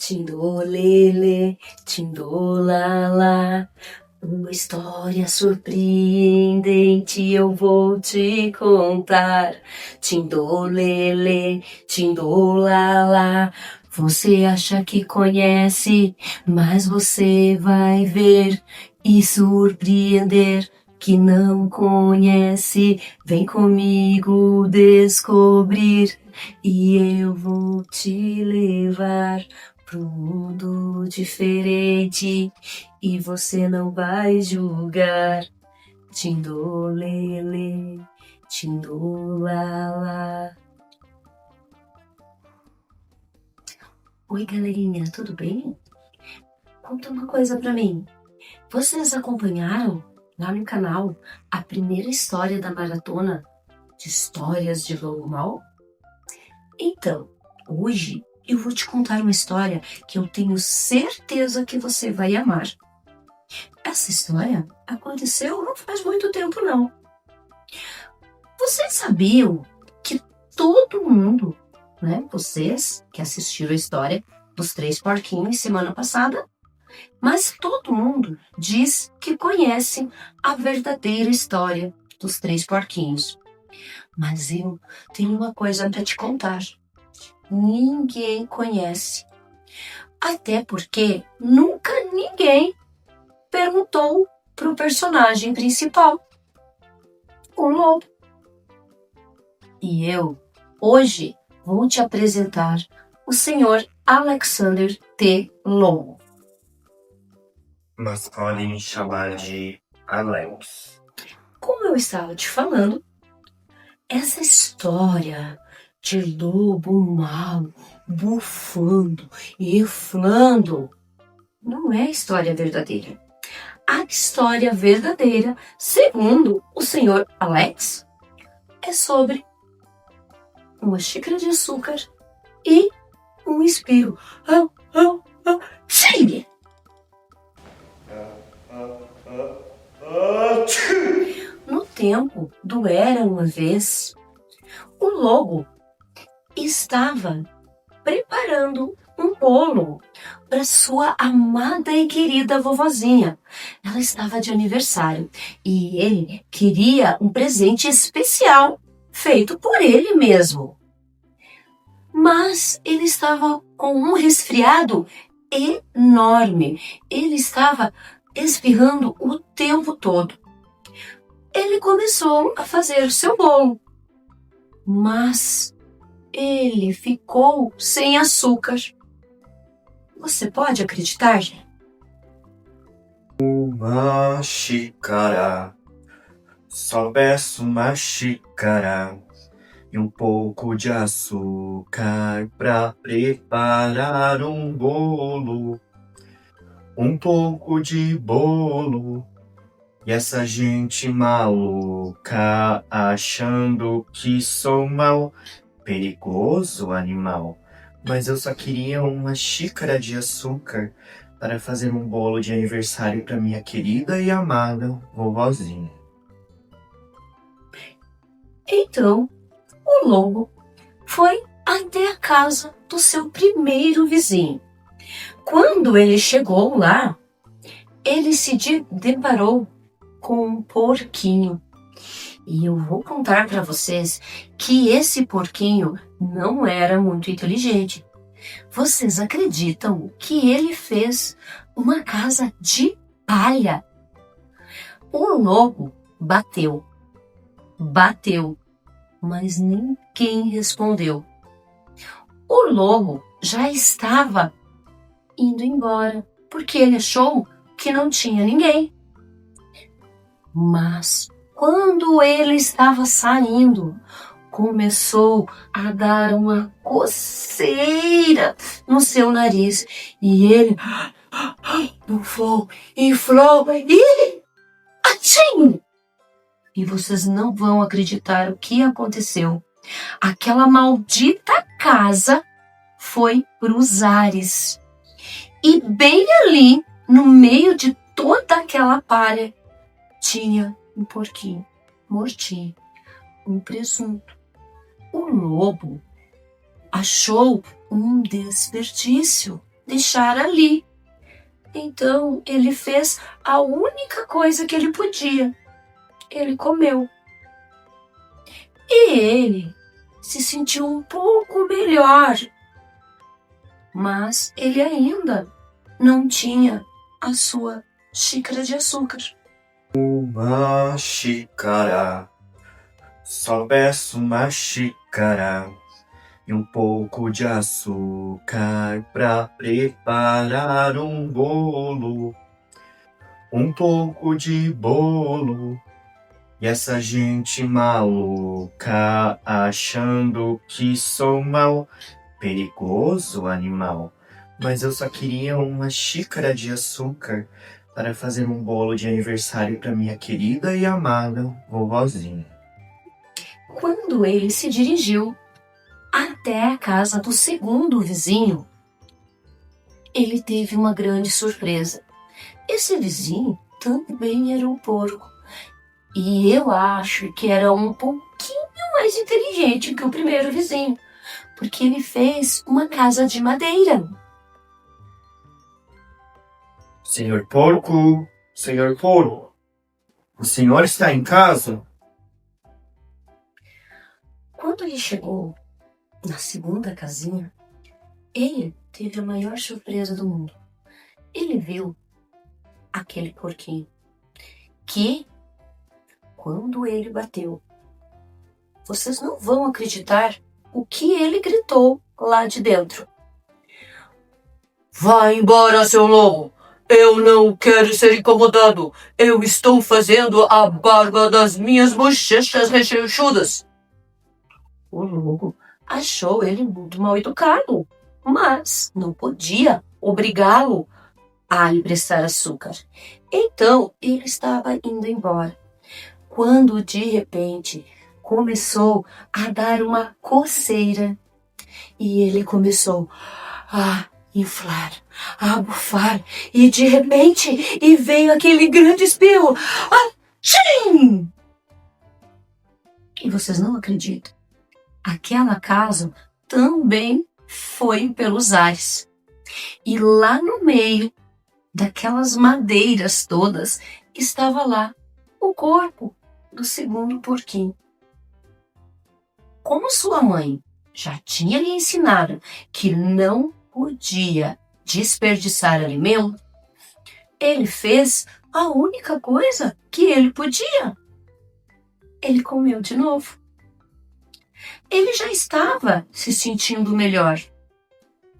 Tindolele, tindolala, uma história surpreendente eu vou te contar. Tindolele, tindolala, você acha que conhece, mas você vai ver e surpreender que não conhece. Vem comigo descobrir e eu vou te levar para um mundo diferente e você não vai julgar. Tindolele, tindolala. Oi, galerinha, tudo bem? Conta uma coisa pra mim. Vocês acompanharam lá no canal a primeira história da maratona de histórias de Lobo Mal? Então, hoje eu vou te contar uma história que eu tenho certeza que você vai amar. Essa história aconteceu não faz muito tempo, não. Vocês sabiam que todo mundo, vocês que assistiram a história dos 3 porquinhos semana passada, mas todo mundo diz que conhece a verdadeira história dos 3 porquinhos. Mas eu tenho uma coisa para te contar. Ninguém conhece. Até porque nunca ninguém perguntou pro personagem principal, o lobo. E eu, hoje, vou te apresentar o senhor Alexander T. Lobo. Mas podem me chamar de Alex. Como eu estava te falando, essa história de lobo mau, bufando e inflando não é história verdadeira. A história verdadeira, segundo o senhor Alex, é sobre uma xícara de açúcar e um espirro. Chegue! No tempo do Era Uma Vez, o lobo estava preparando um bolo para sua amada e querida vovozinha. Ela estava de aniversário e ele queria um presente especial feito por ele mesmo. Mas ele estava com um resfriado enorme. Ele estava espirrando o tempo todo. Ele começou a fazer seu bolo, mas ele ficou sem açúcar. Você pode acreditar? Uma xícara, só peço uma xícara e um pouco de açúcar pra preparar um bolo. Um pouco de bolo. E essa gente maluca, achando que sou mau, perigoso animal. Mas eu só queria uma xícara de açúcar para fazer um bolo de aniversário para minha querida e amada vovozinha. Então, o lobo foi até a casa do seu primeiro vizinho. Quando ele chegou lá, ele se deparou com um porquinho. E eu vou contar para vocês que esse porquinho não era muito inteligente. Vocês acreditam que ele fez uma casa de palha? O lobo bateu, mas ninguém respondeu. O lobo já estava indo embora, porque ele achou que não tinha ninguém. Mas quando ele estava saindo, começou a dar uma coceira no seu nariz. E ele bufou, inflou e atchim! E vocês não vão acreditar o que aconteceu. Aquela maldita casa foi pros ares. E bem ali, no meio de toda aquela palha, tinha um porquinho mortinho, um presunto. O lobo achou um desperdício deixar ali. Então ele fez a única coisa que ele podia. Ele comeu. E ele se sentiu um pouco melhor. Mas ele ainda não tinha a sua xícara de açúcar. Uma xícara, só peço uma xícara e um pouco de açúcar pra preparar um bolo. Um pouco de bolo. E essa gente maluca achando que sou mal, perigoso animal. Mas eu só queria uma xícara de açúcar para fazer um bolo de aniversário para minha querida e amada vovozinha. Quando ele se dirigiu até a casa do segundo vizinho, ele teve uma grande surpresa. Esse vizinho também era um porco. E eu acho que era um pouquinho mais inteligente que o primeiro vizinho, porque ele fez uma casa de madeira. Senhor porco, o senhor está em casa? Quando ele chegou na segunda casinha, ele teve a maior surpresa do mundo. Ele viu aquele porquinho que, quando ele bateu, vocês não vão acreditar o que ele gritou lá de dentro. Vai embora, seu lobo! Eu não quero ser incomodado! Eu estou fazendo a barba das minhas bochechas rechonchudas! O lobo achou ele muito mal educado, mas não podia obrigá-lo a lhe prestar açúcar. Então ele estava indo embora, quando de repente começou a dar uma coceira e ele começou a inflar, a bufar, e de repente veio aquele grande espirro. Achim! E vocês não acreditam, aquela casa também foi pelos ares. E lá no meio daquelas madeiras todas estava lá o corpo do segundo porquinho. Como sua mãe já tinha lhe ensinado que não podia desperdiçar alimento, ele fez a única coisa que ele podia. Ele comeu de novo. Ele já estava se sentindo melhor,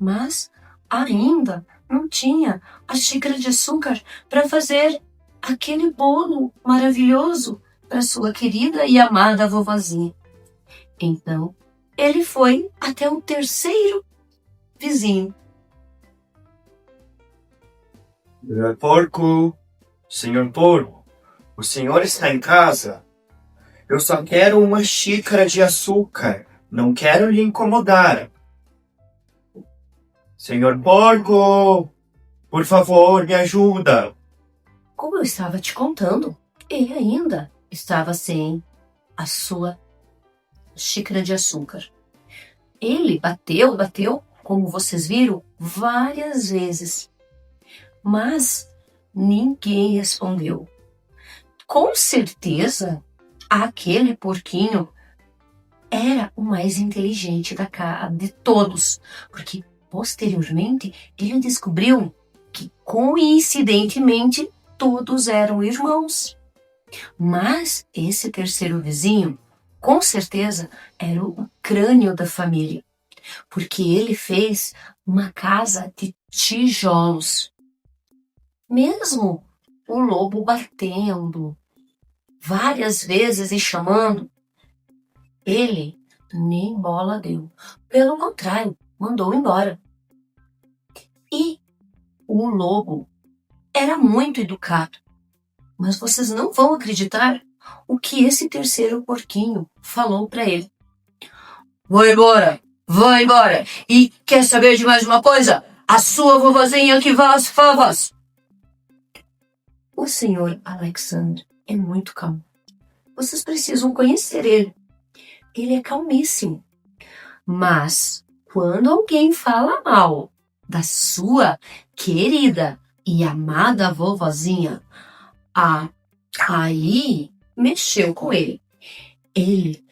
mas ainda não tinha a xícara de açúcar para fazer aquele bolo maravilhoso para sua querida e amada vovozinha. Então, ele foi até o terceiro vizinho. Senhor porco, o senhor está em casa? Eu só quero uma xícara de açúcar, não quero lhe incomodar. Senhor porco, por favor, me ajuda. Como eu estava te contando, ele ainda estava sem a sua xícara de açúcar. Ele bateu, como vocês viram, várias vezes. Mas ninguém respondeu. Com certeza, aquele porquinho era o mais inteligente de todos, porque posteriormente ele descobriu que, coincidentemente, todos eram irmãos. Mas esse terceiro vizinho, com certeza, era o crânio da família, porque ele fez uma casa de tijolos. Mesmo o lobo batendo várias vezes e chamando, ele nem bola deu. Pelo contrário, mandou embora. E o lobo era muito educado. Mas vocês não vão acreditar o que esse terceiro porquinho falou para ele. Vai embora. E quer saber de mais uma coisa? A sua vovozinha que vá às favas. O senhor Alexandre é muito calmo. Vocês precisam conhecer ele. Ele é calmíssimo. Mas, quando alguém fala mal da sua querida e amada vovozinha. Aí mexeu com ele. Ele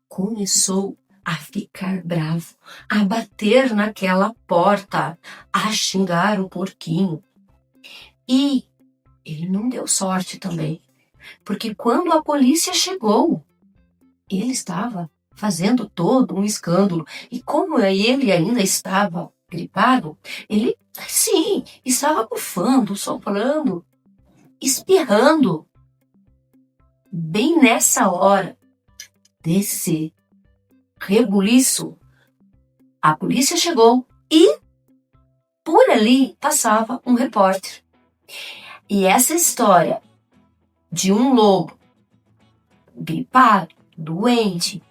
começou a ficar bravo, a bater naquela porta, a xingar o porquinho. E ele não deu sorte também, porque quando a polícia chegou, ele estava fazendo todo um escândalo. E como ele ainda estava gripado, ele, sim, estava bufando, soprando, espirrando. Bem nessa hora desse rebuliço, a polícia chegou e por ali passava um repórter. E essa história de um lobo gripado, doente,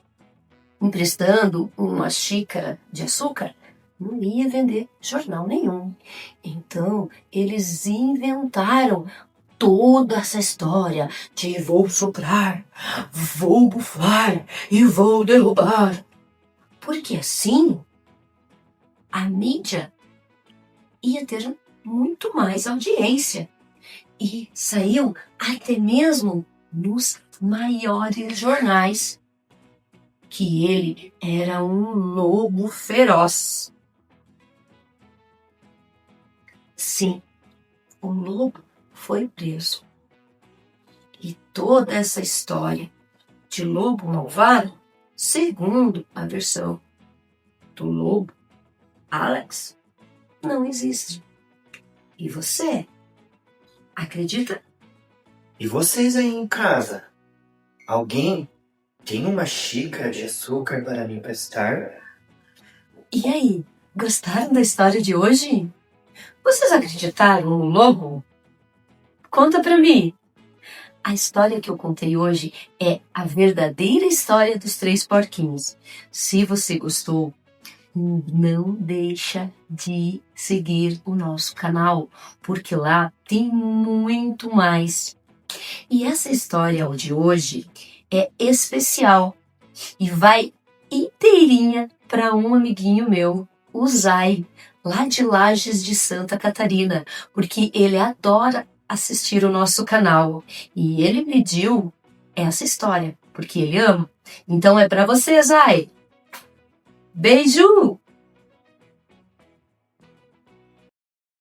emprestando uma xícara de açúcar, não ia vender jornal nenhum. Então, eles inventaram toda essa história de vou soprar, vou bufar e vou derrubar. Porque assim, a mídia ia ter muito mais audiência. E saiu até mesmo nos maiores jornais que ele era um lobo feroz. Sim, o lobo foi preso. E toda essa história de lobo malvado, segundo a versão do lobo Alex, não existe. E você acredita? E vocês aí em casa? Alguém tem uma xícara de açúcar para me emprestar? E aí, gostaram da história de hoje? Vocês acreditaram no lobo? Conta pra mim! A história que eu contei hoje é a verdadeira história dos 3 porquinhos. Se você gostou, não deixa de seguir o nosso canal, porque lá tem muito mais. E essa história de hoje é especial e vai inteirinha para um amiguinho meu, o Zay, lá de Lages de Santa Catarina, porque ele adora assistir o nosso canal e ele pediu essa história, porque ele ama. Então é para você, Zay. Beijo!